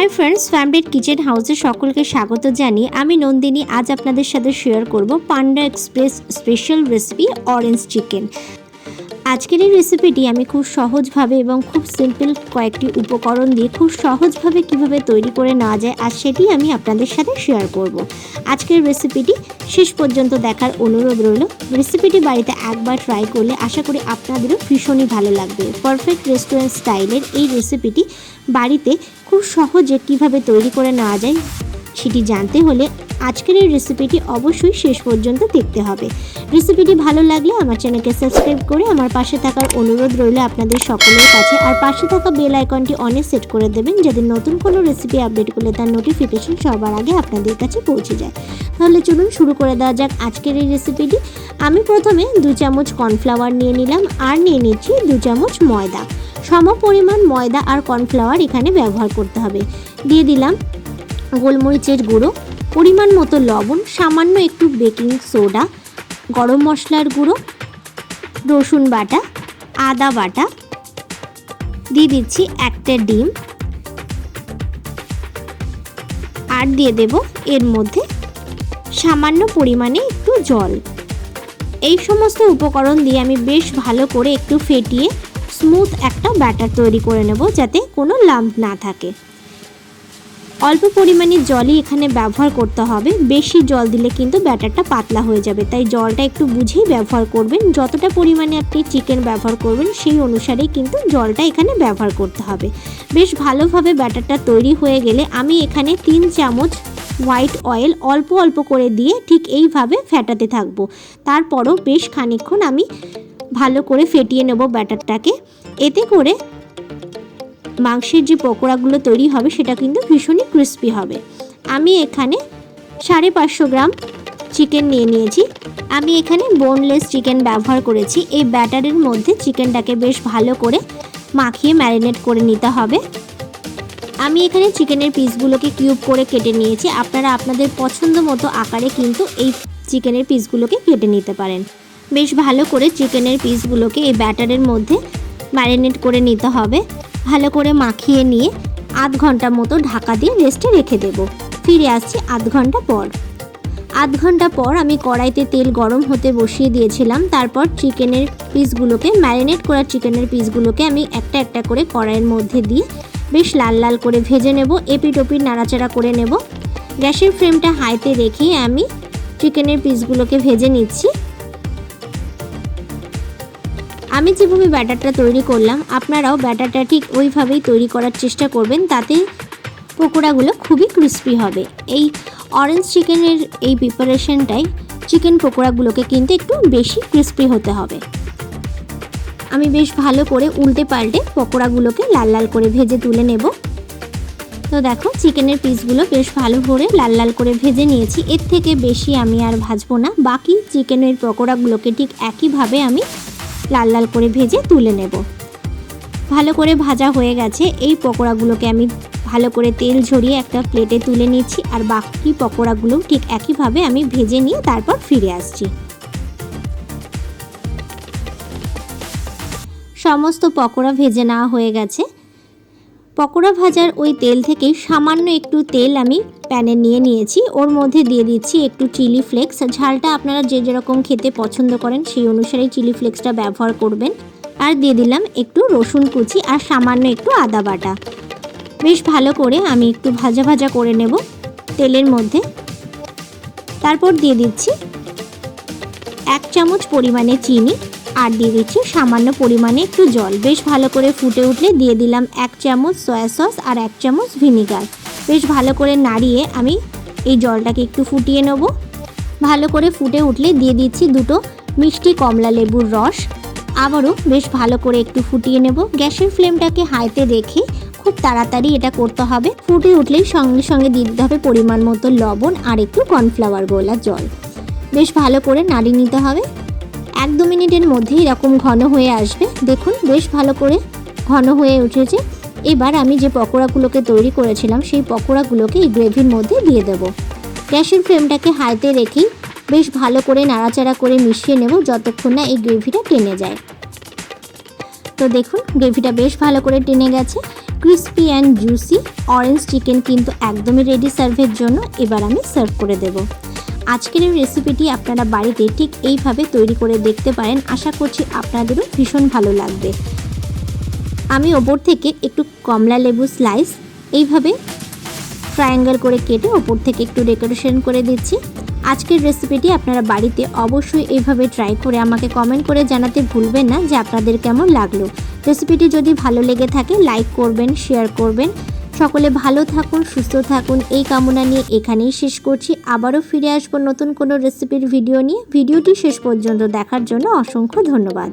High friends family kitchen हाउसे सकलके स्वागत जानिए आमी नंदिनी आज आपनादेर साथे शेयर करब Panda Express special recipe orange chicken. आजकेर এই রেসিপিটি আমি খুব সহজভাবে এবং খুব সিম্পল কয়েকটি উপকরণ দিয়ে খুব সহজভাবে কিভাবে তৈরি করে নেওয়া যায় আর সেটি আমি আপনাদের সাথে শেয়ার করব। আজকের রেসিপিটি শেষ পর্যন্ত দেখার অনুরোধ রইল। রেসিপিটি বাড়িতে একবার ট্রাই করলে আশা করি আপনাদেরও ভীষণই ভালো লাগবে। পারফেক্ট রেস্টুরেন্ট স্টাইলের এই রেসিপিটি বাড়িতে খুব সহজে কিভাবে তৈরি করে নেওয়া যায় সেটি জানতে হলে আজকের এই রেসিপিটি অবশ্যই শেষ পর্যন্ত দেখতে হবে। রেসিপিটি ভালো লাগলে আমার চ্যানেলকে সাবস্ক্রাইব করে আমার পাশে থাকার অনুরোধ রইল আপনাদের সকলের কাছে। আর পাশে থাকা বেল আইকনটি অনে সেট করে দেবেন যাতে নতুন কোনো রেসিপি আপডেট করলে তার নোটিফিকেশন সবার আগে আপনাদের কাছে পৌঁছে যায়। তাহলে চলুন শুরু করে দেওয়া যাক আজকের এই রেসিপিটি। আমি প্রথমে 2 চামচ কর্নফ্লাওয়ার নিয়ে নিলাম আর নিয়ে নিচ্ছি 2 চামচ ময়দা। সম পরিমাণ ময়দা আর কর্নফ্লাওয়ার এখানে ব্যবহার করতে হবে। দিয়ে দিলাম গোলমরিচের গুঁড়ো, পরিমাণ মতো লবণ, সামান্য একটু বেকিং সোডা, গরম মশলার গুঁড়ো, রসুন বাটা, আদা বাটা, দিয়ে দিচ্ছি একটা ডিম আর দিয়ে দেব এর মধ্যে সামান্য পরিমাণে একটু জল। এই সমস্ত উপকরণ দিয়ে আমি বেশ ভালো করে একটু ফেটিয়ে স্মুথ একটা ব্যাটার তৈরি করে নেব যাতে কোনো লাম্প না থাকে। অল্প পরিমাণে জলই এখানে ব্যবহার করতে হবে, বেশি জল দিলে কিন্তু ব্যাটারটা পাতলা হয়ে যাবে, তাই জলটা একটু বুঝেই ব্যবহার করবেন। যতটা পরিমাণে আপনি চিকেন ব্যবহার করবেন সেই অনুসারেই কিন্তু জলটা এখানে ব্যবহার করতে হবে। বেশ ভালোভাবে ব্যাটারটা তৈরি হয়ে গেলে আমি এখানে 3 চামচ হোয়াইট অয়েল অল্প অল্প করে দিয়ে ঠিক এইভাবে ফেটাতে থাকবো। তারপরও বেশ খানিকক্ষণ আমি ভালো করে ফেটিয়ে নেব ব্যাটারটাকে। এতে করে মাংসের যে পকোড়াগুলো তৈরি হবে সেটা কিন্তু ভীষণই ক্রিস্পি হবে। আমি এখানে 550 গ্রাম চিকেন নিয়ে নিয়েছি। আমি এখানে বোনলেস চিকেন ব্যবহার করেছি। এই ব্যাটারের মধ্যে চিকেনটাকে বেশ ভালো করে মাখিয়ে ম্যারিনেট করে নিতে হবে। আমি এখানে চিকেনের পিসগুলোকে কিউব করে কেটে নিয়েছি। আপনারা আপনাদের পছন্দ মতো আকারে কিন্তু এই চিকেনের পিসগুলোকে কেটে নিতে পারেন। বেশ ভালো করে চিকেনের পিসগুলোকে এই ব্যাটারের মধ্যে ম্যারিনেট করে নিতে হবে। ভালো করে মাখিয়ে নিয়ে আধ ঘন্টা মতো ঢাকা দিয়ে রেস্টে রেখে দেব। ফিরে আসছি আধ ঘন্টা পর। আধ ঘন্টা পর আমি কড়াইতে তেল গরম হতে বসিয়ে দিয়েছিলাম। তারপর চিকেনের পিসগুলোকে ম্যারিনেট করা চিকেনের পিসগুলোকে আমি একটা একটা করে কড়াইয়ের মধ্যে দিয়ে বেশ লাল লাল করে ভেজে নেব। এপিট ওপিট নাড়াচাড়া করে নেব। গ্যাসের ফ্লেমটা হাইতে রেখে আমি চিকেনের পিসগুলোকে ভেজে নিচ্ছি। আমি যেভাবে ব্যাটারটা তৈরি করলাম আপনারাও ব্যাটারটা ঠিক ওইভাবেই তৈরি করার চেষ্টা করবেন, তাতে পকোড়াগুলো খুবই ক্রিস্পি হবে। এই অরেঞ্জ চিকেনের এই প্রিপারেশনটাই চিকেন পকোড়াগুলোকে কিন্তু একটু বেশি ক্রিস্পি হতে হবে। আমি বেশ ভালো করে উল্টে পাল্টে পকোড়াগুলোকে লাল লাল করে ভেজে তুলে নেব। তো দেখো চিকেনের পিসগুলো বেশ ভালো করে লাল লাল করে ভেজে নিয়েছি। এর থেকে বেশি আমি আর ভাজবো না। বাকি চিকেনের পকোড়াগুলোকে ঠিক একইভাবে আমি লাল লাল করে ভেজে তুলে নেব। ভালো করে ভাজা হয়ে গেছে। এই পকোড়াগুলোকে আমি ভালো করে তেল ঝরিয়ে একটা প্লেটে তুলে নিচ্ছি আর বাকি পকোড়াগুলো ঠিক একইভাবে আমি ভেজে নিয়ে তারপর ফিরে আসছি। সমস্ত পকোড়া ভেজে নেওয়া হয়ে গেছে। পকোড়া ভাজার ওই তেল থেকে সামান্য একটু তেল আমি প্যানে নিয়ে নিয়েছি। ওর মধ্যে দিয়ে দিচ্ছি একটু চিলি ফ্লেক্স। ঝালটা আপনারা যে যেরকম খেতে পছন্দ করেন সেই অনুসারে চিলি ফ্লেক্সটা ব্যবহার করবেন। আর দিয়ে দিলাম একটু রসুন কুচি আর সামান্য একটু আদা বাটা। বেশ ভালো করে আমি একটু ভাজা ভাজা করে নেব তেলের মধ্যে। তারপর দিয়ে দিচ্ছি 1 চামচ পরিমাণে চিনি আর দিয়ে দিচ্ছি সামান্য পরিমাণে একটু জল। বেশ ভালো করে ফুটে উঠলে দিয়ে দিলাম 1 চামচ সয়া সস আর 1 চামচ ভিনিগার। বেশ ভালো করে নাড়িয়ে আমি এই জলটাকে একটু ফুটিয়ে নেব। ভালো করে ফুটে উঠলে দিয়ে দিচ্ছি 2টো মিষ্টি কমলা লেবুর রস। আবারও বেশ ভালো করে একটু ফুটিয়ে নেব। গ্যাসের ফ্লেমটাকে হাইতে রেখে খুব তাড়াতাড়ি এটা করতে হবে। ফুটে উঠলেই সঙ্গে সঙ্গে দিয়ে দিতে হবে পরিমাণ মতো লবণ আর একটু কর্নফ্লাওয়ার গোলা জল। বেশ ভালো করে নাড়িয়ে নিতে হবে। 1-2 মিনিটের মধ্যে এরকম ঘন হয়ে আসবে। দেখুন বেশ ভালো করে ঘন হয়ে উঠেছে। এবার আমি যে পকোড়াগুলোকে তৈরি করেছিলাম সেই পকোড়াগুলোকে এই গ্রেভির মধ্যে দিয়ে দেব। গ্যাসের ফ্লেমটাকে হাইতে রেখেই বেশ ভালো করে নাড়াচাড়া করে মিশিয়ে নেব যতক্ষণ না এই গ্রেভিটা টেনে যায়। তো দেখুন গ্রেভিটা বেশ ভালো করে টেনে গেছে। Crispy and juicy orange chicken কিন্তু একদমই রেডি সার্ভের জন্য। এবার আমি সার্ভ করে দেব। আজকের এই রেসিপিটি আপনারা বাড়িতে ঠিক এইভাবে তৈরি করে দেখতে পারেন। আশা করছি আপনাদেরও ভীষণ ভালো লাগবে। আমি ওপর থেকে একটু কমলা লেবু স্লাইস এইভাবে ট্রায়াঙ্গেল করে কেটে ওপর থেকে একটু ডেকোরেশন করে দিচ্ছি। আজকের রেসিপিটি আপনারা বাড়িতে অবশ্যই এইভাবে ট্রাই করে আমাকে কমেন্ট করে জানাতে ভুলবেন না যে আপনাদের কেমন লাগলো। রেসিপিটি যদি ভালো লেগে থাকে লাইক করবেন, শেয়ার করবেন। সকলে ভালো থাকুন, সুস্থ থাকুন এই কামনা নিয়ে এখানেই শেষ করছি। আবারও ফিরে আসবো নতুন কোনো রেসিপির ভিডিও নিয়ে। ভিডিওটি শেষ পর্যন্ত দেখার জন্য অসংখ্য ধন্যবাদ।